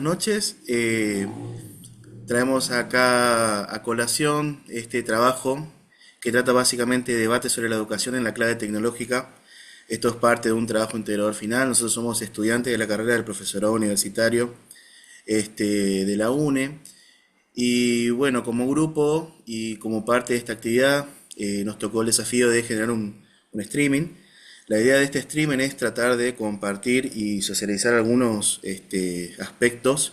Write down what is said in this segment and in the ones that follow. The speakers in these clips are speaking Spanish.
noches. Traemos acá a colación este trabajo que trata básicamente de debate sobre la educación en la clave tecnológica. Esto es parte de un trabajo integrador final. Nosotros somos estudiantes de la carrera del profesorado universitario de la UNE. Y bueno, como grupo y como parte de esta actividad, nos tocó el desafío de generar un streaming. La idea de este streaming es tratar de compartir y socializar algunos aspectos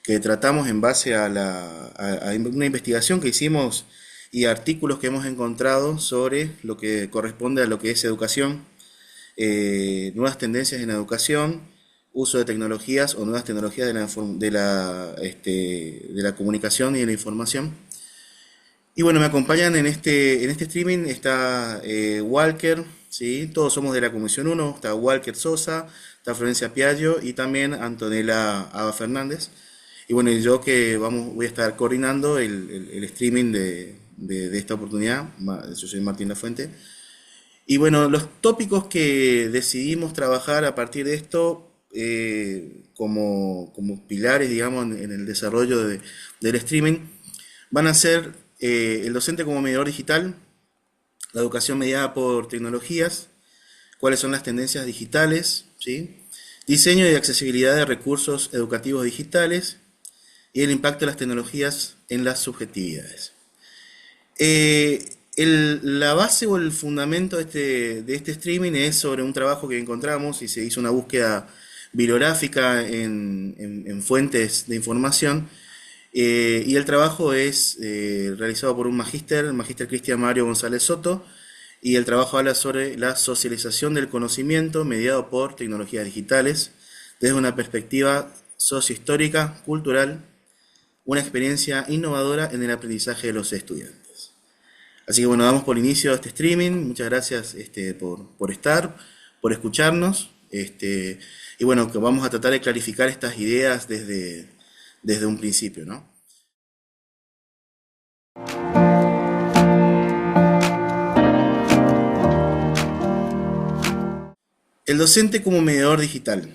que tratamos en base a una investigación que hicimos y artículos que hemos encontrado sobre lo que corresponde a lo que es educación, nuevas tendencias en educación, uso de tecnologías o nuevas tecnologías de la comunicación y de la información. Y bueno, me acompañan en este streaming, está Walker, ¿sí? Todos somos de la Comisión uno, está Walker Sosa, está Florencia Piaggio y también Antonella Aba Fernández. Y bueno, y yo que voy a estar coordinando el streaming de esta oportunidad. Yo soy Martín Lafuente. Y bueno, los tópicos que decidimos trabajar a partir de esto como pilares, digamos, en el desarrollo del streaming van a ser el docente como mediador digital, la educación mediada por tecnologías, cuáles son las tendencias digitales, ¿sí? Diseño y accesibilidad de recursos educativos digitales y el impacto de las tecnologías en las subjetividades. La base o el fundamento de este streaming es sobre un trabajo que encontramos y se hizo una búsqueda bibliográfica en fuentes de información y el trabajo es realizado por un magíster, el magíster Cristian Mario González Soto, y el trabajo habla sobre la socialización del conocimiento mediado por tecnologías digitales desde una perspectiva sociohistórica, cultural, una experiencia innovadora en el aprendizaje de los estudiantes. Así que bueno, damos por inicio este streaming. Muchas gracias por estar, por escucharnos. Y bueno, que vamos a tratar de clarificar estas ideas desde un principio, ¿no? El docente como mediador digital.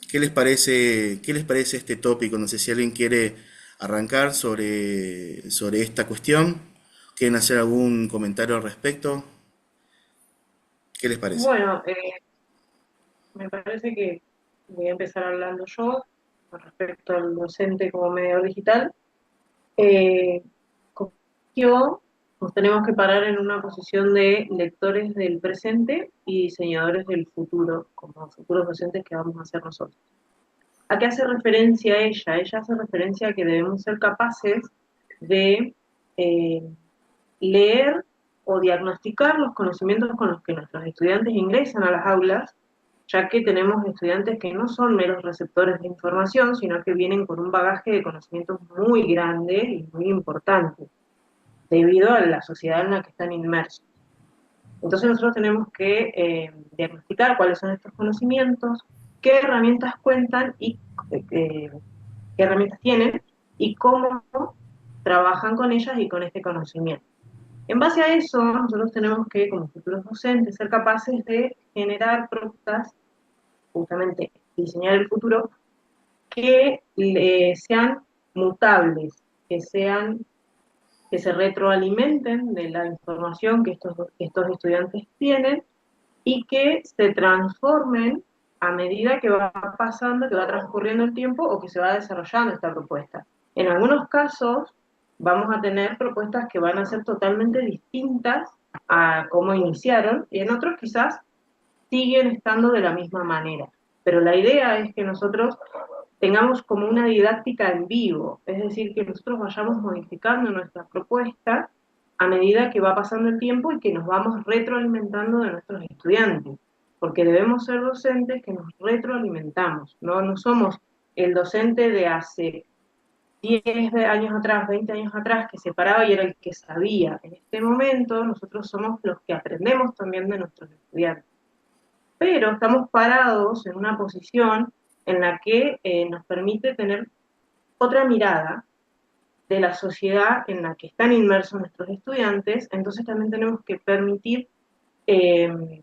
Qué les parece este tópico? No sé si alguien quiere arrancar sobre esta cuestión. ¿Quieren hacer algún comentario al respecto? ¿Qué les parece? Bueno, me parece que voy a empezar hablando yo con respecto al docente como mediador digital. Eh, Como yo, nos tenemos que parar en una posición de lectores del presente y diseñadores del futuro, como futuros docentes que vamos a ser nosotros. ¿A qué hace referencia ella? Ella hace referencia a que debemos ser capaces de eh, leer o diagnosticar los conocimientos con los que nuestros estudiantes ingresan a las aulas, ya que tenemos estudiantes que no son meros receptores de información, sino que vienen con un bagaje de conocimientos muy grande y muy importante, debido a la sociedad en la que están inmersos. Entonces nosotros tenemos que diagnosticar cuáles son estos conocimientos, qué herramientas cuentan y qué herramientas tienen y cómo trabajan con ellas y con este conocimiento. En base a eso, nosotros tenemos que, como futuros docentes, ser capaces de generar propuestas, justamente diseñar el futuro, que sean mutables, que se retroalimenten de la información que estos estudiantes tienen y que se transformen a medida que va pasando, que va transcurriendo el tiempo o que se va desarrollando esta propuesta. En algunos casos vamos a tener propuestas que van a ser totalmente distintas a cómo iniciaron y en otros quizás siguen estando de la misma manera. Pero la idea es que nosotros tengamos como una didáctica en vivo, es decir, que nosotros vayamos modificando nuestra propuesta a medida que va pasando el tiempo y que nos vamos retroalimentando de nuestros estudiantes, porque debemos ser docentes que nos retroalimentamos, no somos el docente de hace 10 años atrás, 20 años atrás, que se paraba y era el que sabía. En este momento nosotros somos los que aprendemos también de nuestros estudiantes, pero estamos parados en una posición en la que nos permite tener otra mirada de la sociedad en la que están inmersos nuestros estudiantes, entonces también tenemos que permitir eh,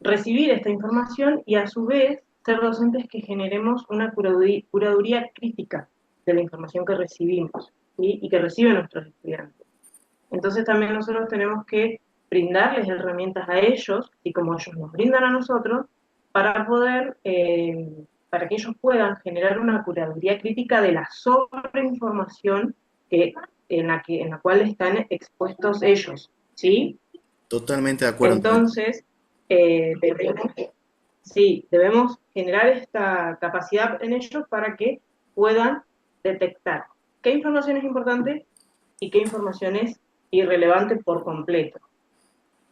recibir esta información y a su vez ser docentes que generemos una curaduría crítica de la información que recibimos, ¿sí? Y que reciben nuestros estudiantes. Entonces también nosotros tenemos que brindarles herramientas a ellos, y como ellos nos brindan a nosotros, para poder, para que ellos puedan generar una curaduría crítica de la sobreinformación en la cual están expuestos ellos, ¿sí? Totalmente de acuerdo, Antonella. Entonces, debemos, sí, debemos generar esta capacidad en ellos para que puedan detectar qué información es importante y qué información es irrelevante por completo.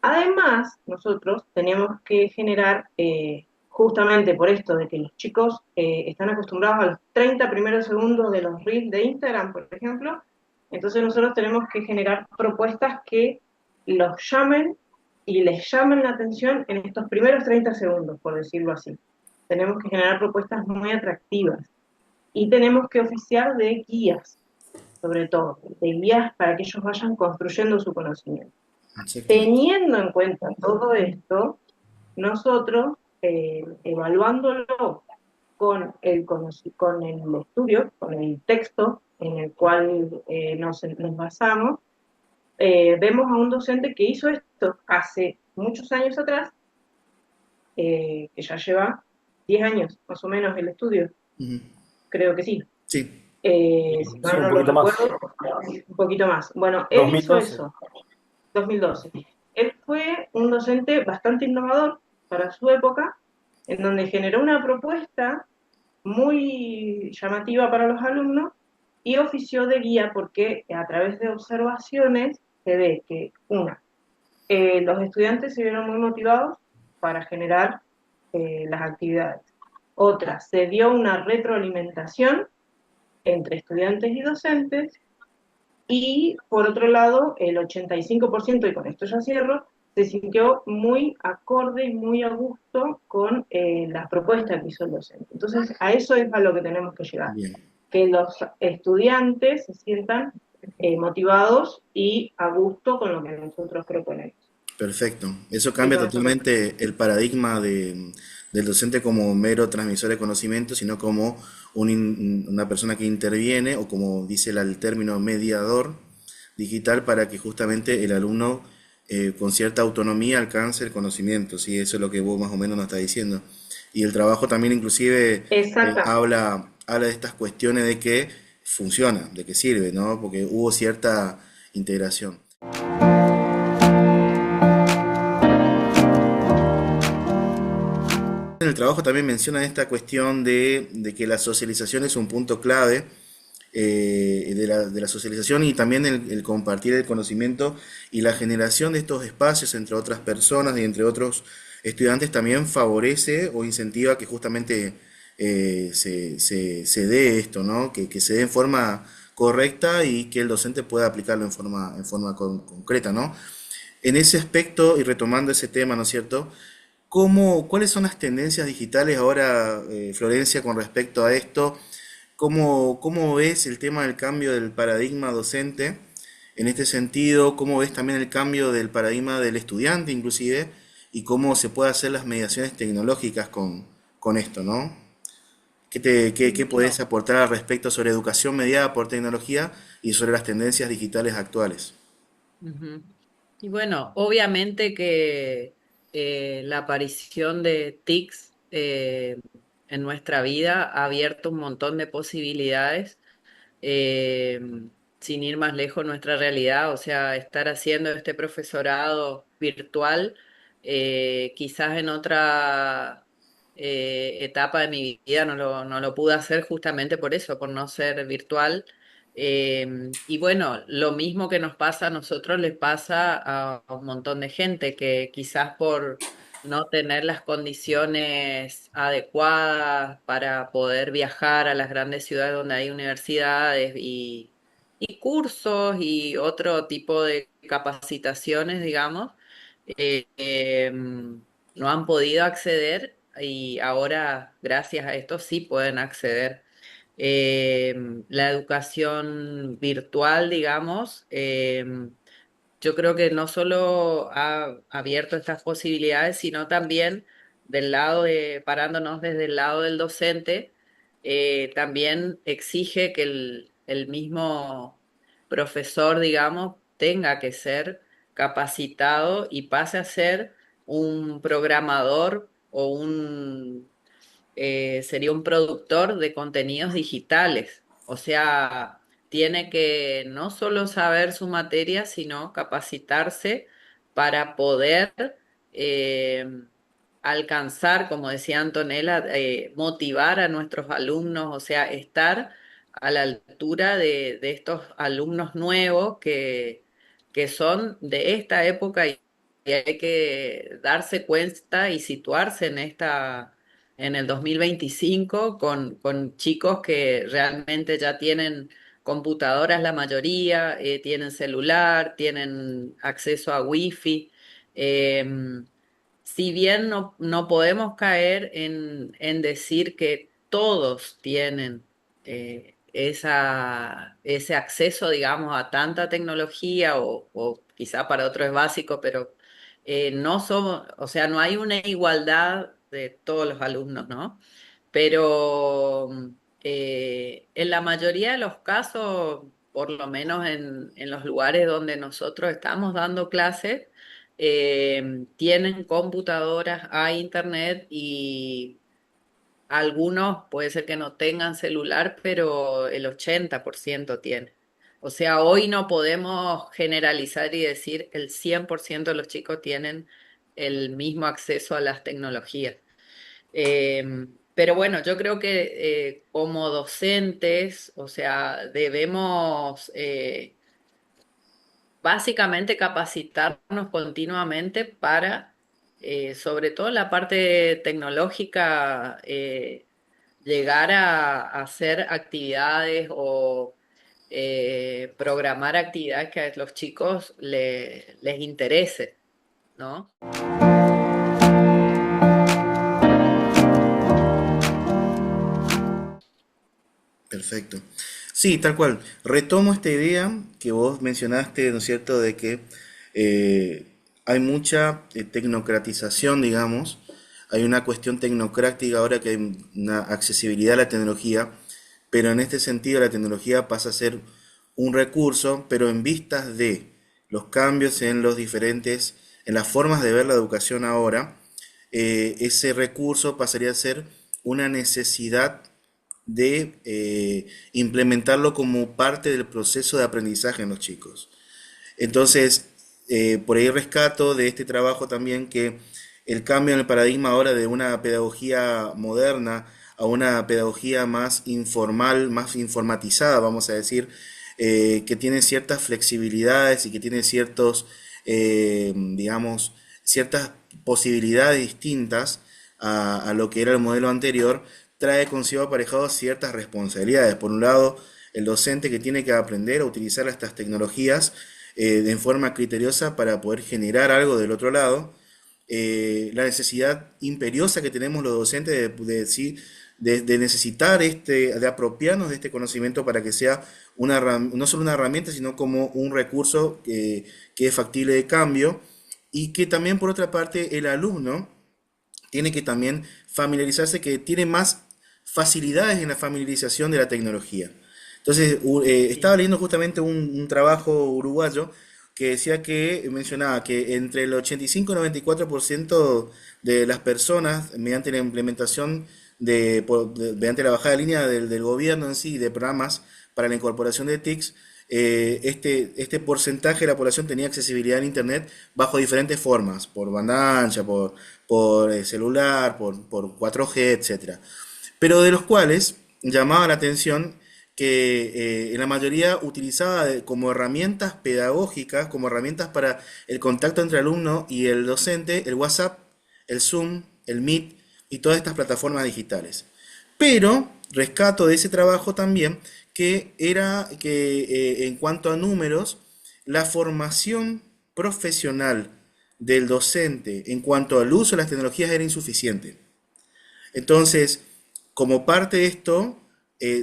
Además, nosotros tenemos que generar, justamente por esto de que los chicos están acostumbrados a los 30 primeros segundos de los reels de Instagram, por ejemplo, entonces nosotros tenemos que generar propuestas que los llamen y les llamen la atención en estos primeros 30 segundos, por decirlo así. Tenemos que generar propuestas muy atractivas y tenemos que oficiar de guías, sobre todo, de guías para que ellos vayan construyendo su conocimiento. Exactamente. Teniendo en cuenta todo esto, nosotros, evaluándolo con el estudio, con el texto en el cual nos basamos, vemos a un docente que hizo esto hace muchos años atrás, que ya lleva 10 años más o menos el estudio, Ujú. creo que sí. Sí, Si Sí, mal un no lo poquito más. recuerdo, un poquito más. Bueno, él hizo 2012. eso, 2012. Él fue un docente bastante innovador para su época, en donde generó una propuesta muy llamativa para los alumnos y ofició de guía porque a través de observaciones se ve que, una, los estudiantes se vieron muy motivados para generar las actividades. Otra, se dio una retroalimentación entre estudiantes y docentes y por otro lado, el 85%, y con esto ya cierro, se sintió muy acorde y muy a gusto con la propuesta que hizo el docente. Entonces, a eso es a lo que tenemos que llegar, bien. que los estudiantes se sientan motivados y a gusto con lo que nosotros proponemos. Perfecto. Eso Y cambia con esto termino. totalmente el paradigma del docente como mero transmisor de conocimiento, sino como una persona que interviene o como dice el término mediador digital para que justamente el alumno con cierta autonomía alcance el conocimiento. ¿Sí? Eso es lo que vos más o menos nos estás diciendo. Y el trabajo también inclusive Exactamente. habla de estas cuestiones de que funciona, de que sirve, ¿no? Porque hubo cierta integración. En el trabajo también menciona esta cuestión de que la socialización es un punto clave de la socialización y también el compartir el conocimiento y la generación de estos espacios entre otras personas y entre otros estudiantes también favorece o incentiva que justamente se dé esto, ¿no? Que se dé en forma correcta y que el docente pueda aplicarlo en forma concreta, ¿no? En ese aspecto, y retomando ese tema, ¿no es cierto? ¿Cuáles son las tendencias digitales ahora, Florencia, con respecto a esto? ¿Cómo ves el tema del cambio del paradigma docente en este sentido? ¿Cómo ves también el cambio del paradigma del estudiante, inclusive? Y cómo se puede hacer las mediaciones tecnológicas con esto, ¿no? ¿Qué podés Bueno, aportar al respecto sobre educación mediada por tecnología y sobre las tendencias digitales actuales? Ujú. Y bueno, obviamente que la aparición de TICs en nuestra vida ha abierto un montón de posibilidades, eh, sin ir más lejos nuestra realidad, o sea, estar haciendo este profesorado virtual, quizás en otra etapa de mi vida no lo pude hacer justamente por eso, por no ser virtual. Y bueno, lo mismo que nos pasa a nosotros les pasa a un montón de gente que quizás por no tener las condiciones adecuadas para poder viajar a las grandes ciudades donde hay universidades y cursos y otro tipo de capacitaciones, digamos, no han podido acceder y ahora, gracias a esto, sí pueden acceder. Eh, la educación virtual, digamos, yo creo que no solo ha abierto estas posibilidades, sino también parándonos desde el lado del docente, también exige que el mismo profesor, digamos, tenga que ser capacitado y pase a ser un programador o sería un productor de contenidos digitales. O sea, tiene que no solo saber su materia, sino capacitarse para poder eh, alcanzar, como decía Antonella, motivar a nuestros alumnos, o sea, estar a la altura de estos alumnos nuevos que son de esta época y hay que darse cuenta y situarse en el 2025 con chicos que realmente ya tienen computadoras la mayoría, tienen celular, tienen acceso a wifi. Si bien no podemos caer en decir que todos tienen ese acceso, digamos, a tanta tecnología o quizá para otros es básico, pero no somos, o sea, no hay una igualdad de todos los alumnos, ¿no? Pero en la mayoría de los casos, por lo menos en los lugares donde nosotros estamos dando clases, tienen computadoras, hay internet y algunos puede ser que no tengan celular, pero el 80% tiene. O sea, hoy no podemos generalizar y decir el 100% de los chicos tienen el mismo acceso a las tecnologías. Pero bueno, yo creo que como docentes, o sea, debemos básicamente capacitarnos continuamente para, sobre todo en la parte tecnológica, llegar a hacer actividades o programar actividades que a los chicos les interese, ¿no? Perfecto. Sí, tal cual. Retomo esta idea que vos mencionaste, ¿no es cierto?, de que eh, hay mucha tecnocratización, digamos. Hay una cuestión tecnocrática ahora que hay una accesibilidad a la tecnología, pero en este sentido la tecnología pasa a ser un recurso, pero en vistas de los cambios en los diferentes, en las formas de ver la educación ahora, ese recurso pasaría a ser una necesidad de implementarlo como parte del proceso de aprendizaje en los chicos. Entonces, por ahí rescato de este trabajo también que el cambio en el paradigma ahora de una pedagogía moderna a una pedagogía más informal, más informatizada, vamos a decir, que tiene ciertas flexibilidades y que tiene ciertos, digamos, ciertas posibilidades distintas a lo que era el modelo anterior, trae consigo aparejados ciertas responsabilidades. Por un lado, el docente que tiene que aprender a utilizar estas tecnologías de forma criteriosa para poder generar algo del otro lado. La necesidad imperiosa que tenemos los docentes de necesitar de apropiarnos de este conocimiento para que sea no solo una herramienta, sino como un recurso que es factible de cambio y que también por otra parte el alumno tiene que también familiarizarse, que tiene más facilidades en la familiarización de la tecnología. Entonces, estaba Sí. leyendo justamente un trabajo uruguayo que decía que mencionaba que entre el 85 y 94% de las personas, mediante la implementación mediante la bajada de línea del gobierno en sí, de programas para la incorporación de TICs, este porcentaje de la población tenía accesibilidad a Internet bajo diferentes formas, por banda ancha, por celular, por 4G, etcétera, pero de los cuales llamaba la atención que en la mayoría utilizaba como herramientas pedagógicas, como herramientas para el contacto entre el alumno y el docente, el WhatsApp, el Zoom, el Meet y todas estas plataformas digitales. Pero rescato de ese trabajo también que era que en cuanto a números, la formación profesional del docente en cuanto al uso de las tecnologías era insuficiente. Entonces, como parte de esto,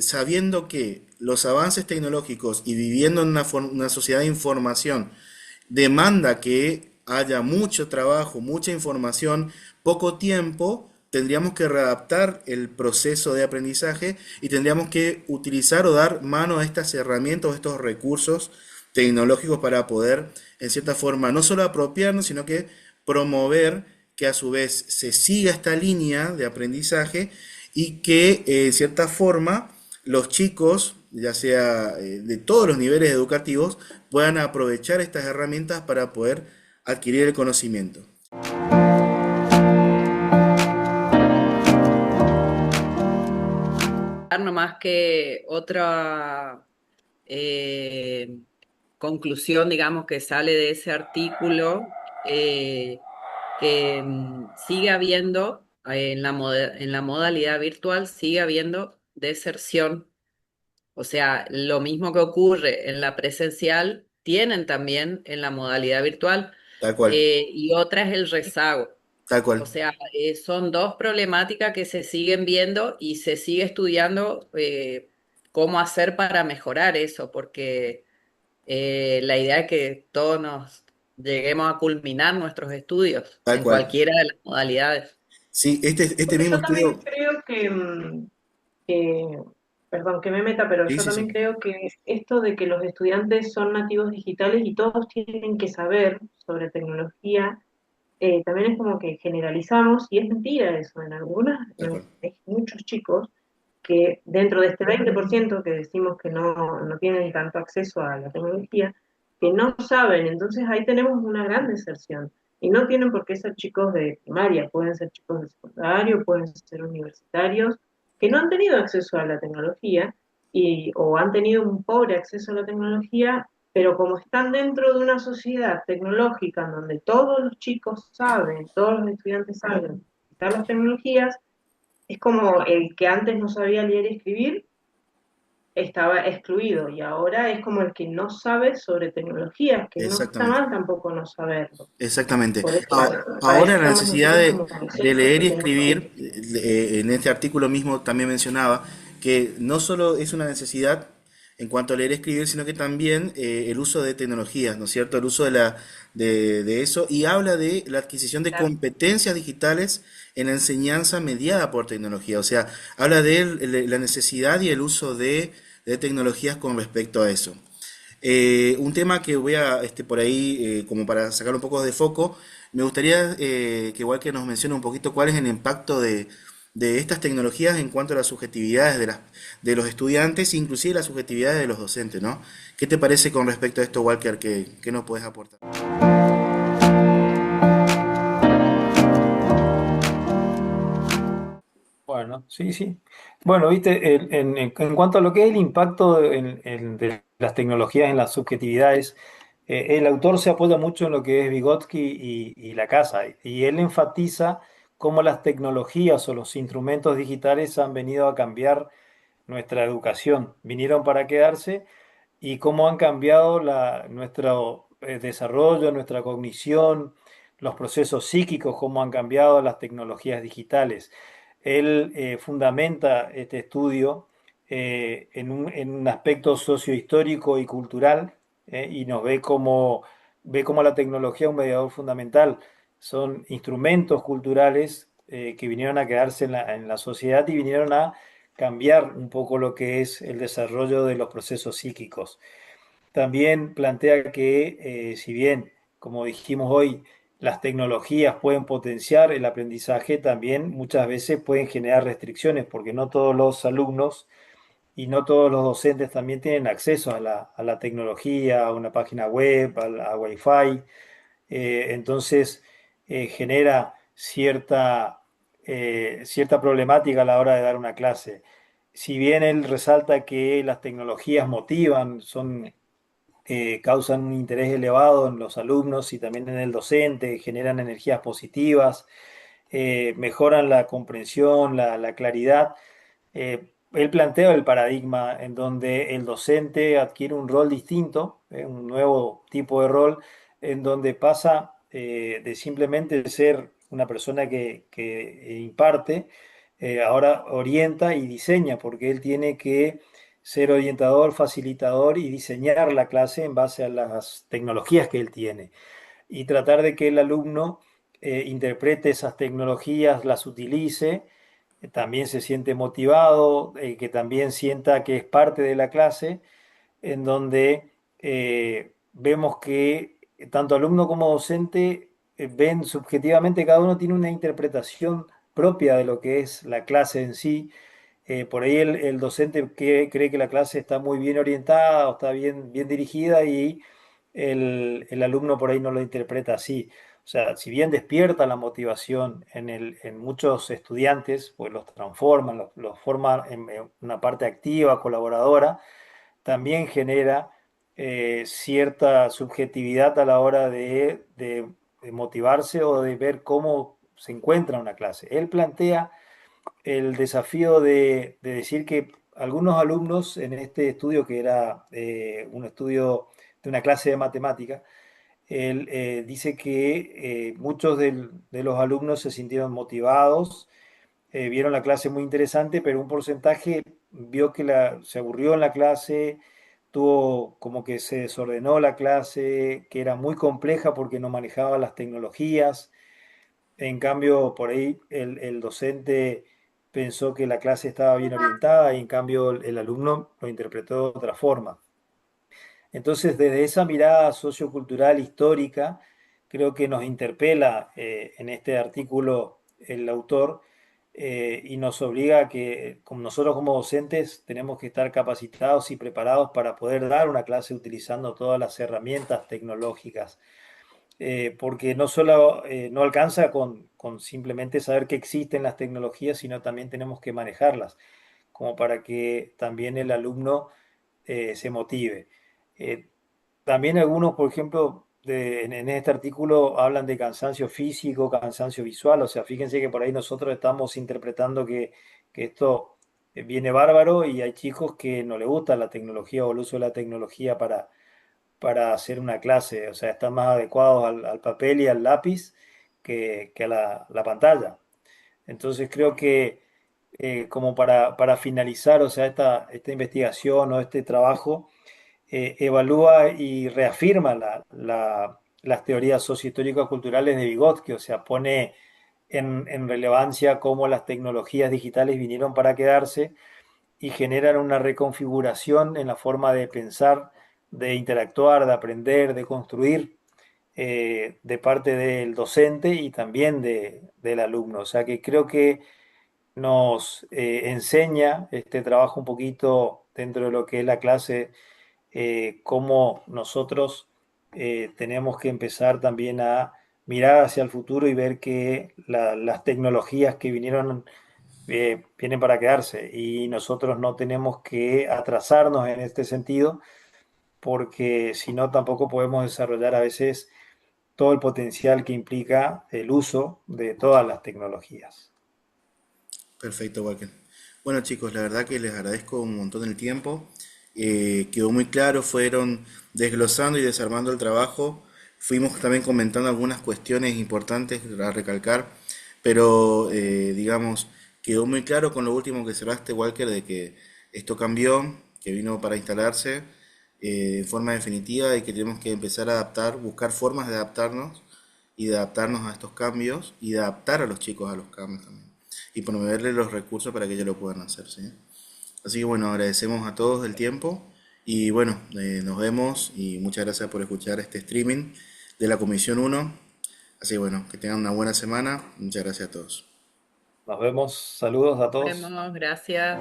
sabiendo que los avances tecnológicos y viviendo en una sociedad de información demanda que haya mucho trabajo, mucha información, poco tiempo, tendríamos que readaptar el proceso de aprendizaje y tendríamos que utilizar o dar mano a estas herramientas o estos recursos tecnológicos para poder, en cierta forma, no solo apropiarnos, sino que promover que a su vez se siga esta línea de aprendizaje y que, en cierta forma, los chicos, ya sea de todos los niveles educativos, puedan aprovechar estas herramientas para poder adquirir el conocimiento. No más que otra eh, conclusión, digamos, que sale de ese artículo, que sigue habiendo, en la modalidad virtual, sigue habiendo deserción. O sea, lo mismo que ocurre en la presencial, tienen también en la modalidad virtual, Tal cual, y otra es el rezago. tal cual, O sea, son dos problemáticas que se siguen viendo y se sigue estudiando cómo hacer para mejorar eso, porque la idea es que todos nos lleguemos a culminar nuestros estudios tal en cual. cualquiera de las modalidades. Sí, este Porque mismo yo también estudio, creo que, perdón, que me meta, pero sí, yo sí, también sí, creo que esto de que los estudiantes son nativos digitales y todos tienen que saber sobre tecnología, también es como que generalizamos, y es mentira eso, tal cual. hay muchos chicos que dentro de este 20% que decimos que no tienen tanto acceso a la tecnología, que no saben, entonces ahí tenemos una gran deserción. Y no tienen por qué ser chicos de primaria, pueden ser chicos de secundario, pueden ser universitarios, que no han tenido acceso a la tecnología o han tenido un pobre acceso a la tecnología, pero como están dentro de una sociedad tecnológica en donde todos los chicos saben, todos los estudiantes saben utilizar las tecnologías, es como el que antes no sabía leer y escribir, estaba excluido, y ahora es como el que no sabe sobre tecnologías, que no está Exactamente, mal tampoco no saberlo. exactamente. Por eso, para eso Ahora la estamos necesidad nosotros como de docentes, leer que y tenemos que escribir, en este artículo mismo también mencionaba que no solo es una necesidad en cuanto a leer y escribir, sino que también el uso de tecnologías, ¿no es cierto? El uso de eso y habla de la adquisición de claro. competencias digitales en la enseñanza mediada por tecnología. O sea, habla de la necesidad y el uso de tecnologías con respecto a eso. Un tema que voy a, por ahí, como para sacar un poco de foco, me gustaría que igual que nos mencione un poquito cuál es el impacto de estas tecnologías en cuanto a las subjetividades de los estudiantes, inclusive las subjetividades de los docentes, ¿no? ¿Qué te parece con respecto a esto, Walker? ¿Qué nos puedes aportar? Bueno, sí, sí. Bueno, viste, en cuanto a lo que es el impacto de las tecnologías en las subjetividades, el autor se apoya mucho en lo que es Vygotsky y la casa, y él enfatiza cómo las tecnologías o los instrumentos digitales han venido a cambiar nuestra educación, vinieron para quedarse y cómo han cambiado nuestro desarrollo, nuestra cognición, los procesos psíquicos, cómo han cambiado las tecnologías digitales. Él fundamenta este estudio en un aspecto sociohistórico y cultural, y nos ve como la tecnología es un mediador fundamental. Son instrumentos culturales que vinieron a quedarse en la sociedad y vinieron a cambiar un poco lo que es el desarrollo de los procesos psíquicos. También plantea que si bien, como dijimos hoy, las tecnologías pueden potenciar el aprendizaje, también muchas veces pueden generar restricciones porque no todos los alumnos y no todos los docentes también tienen acceso a la tecnología, a una página web, a Wi-Fi. Entonces genera cierta problemática a la hora de dar una clase. Si bien él resalta que las tecnologías motivan, causan un interés elevado en los alumnos y también en el docente, generan energías positivas, mejoran la comprensión, la claridad. Él plantea el paradigma en donde el docente adquiere un rol distinto, un nuevo tipo de rol, en donde pasa de simplemente ser una persona que imparte, ahora orienta y diseña, porque él tiene que ser orientador, facilitador y diseñar la clase en base a las tecnologías que él tiene. y tratar de que el alumno interprete esas tecnologías, las utilice, también se siente motivado, que también sienta que es parte de la clase, en donde vemos que tanto alumno como docente ven subjetivamente, cada uno tiene una interpretación propia de lo que es la clase en sí. Por ahí el docente cree que la clase está muy bien orientada o está bien dirigida y el alumno por ahí no lo interpreta así. O sea, si bien despierta la motivación en muchos estudiantes, pues los transforman, los forman en una parte activa, colaboradora, también genera cierta subjetividad a la hora de motivarse o de ver cómo se encuentra una clase. Él plantea el desafío de decir que algunos alumnos en este estudio, que era un estudio de una clase de matemática, él dice que muchos de los alumnos se sintieron motivados, vieron la clase muy interesante, pero un porcentaje vio que se aburrió en la clase, tuvo como que se desordenó la clase, que era muy compleja porque no manejaba las tecnologías. En cambio, por ahí el docente pensó que la clase estaba bien orientada y en cambio el alumno lo interpretó de otra forma. Entonces, desde esa mirada sociocultural histórica, creo que nos interpela en este artículo el autor y nos obliga a que como nosotros como docentes tenemos que estar capacitados y preparados para poder dar una clase utilizando todas las herramientas tecnológicas, porque no solo no alcanza con simplemente saber que existen las tecnologías, sino también tenemos que manejarlas, como para que también el alumno se motive. Eh, También algunos, por ejemplo, en este artículo hablan de cansancio físico, cansancio visual, o sea, fíjense que por ahí nosotros estamos interpretando que esto viene bárbaro y hay chicos que no les gusta la tecnología o el uso de la tecnología para hacer una clase, o sea, están más adecuados al papel y al lápiz que a la pantalla. Entonces creo que como para finalizar, o sea, esta investigación o este trabajo evalúa y reafirma las teorías sociohistóricas culturales de Vygotsky, o sea, pone en relevancia cómo las tecnologías digitales vinieron para quedarse y generan una reconfiguración en la forma de pensar, de interactuar, de aprender, de construir de parte del docente y también del alumno. O sea que creo que nos enseña este trabajo un poquito dentro de lo que es la clase, cómo nosotros tenemos que empezar también a mirar hacia el futuro y ver que las tecnologías que vienen para quedarse y nosotros no tenemos que atrasarnos en este sentido porque si no tampoco podemos desarrollar a veces todo el potencial que implica el uso de todas las tecnologías. Perfecto, Walker. Bueno, chicos, la verdad que les agradezco un montón el tiempo. Quedó muy claro, fueron desglosando y desarmando el trabajo. Fuimos también comentando algunas cuestiones importantes a recalcar, pero digamos, quedó muy claro con lo último que cerraste, Walker, de que esto cambió, que vino para instalarse en forma definitiva y que tenemos que empezar a adaptar, buscar formas de adaptarnos y de adaptarnos a estos cambios y de adaptar a los chicos a los cambios también y promoverles los recursos para que ellos lo puedan hacer, ¿sí? Así que bueno, agradecemos a todos el tiempo y bueno, nos vemos y muchas gracias por escuchar este streaming de la Comisión uno. Así que bueno, que tengan una buena semana. Muchas gracias a todos. Nos vemos, saludos a Nos todos. vemos, gracias.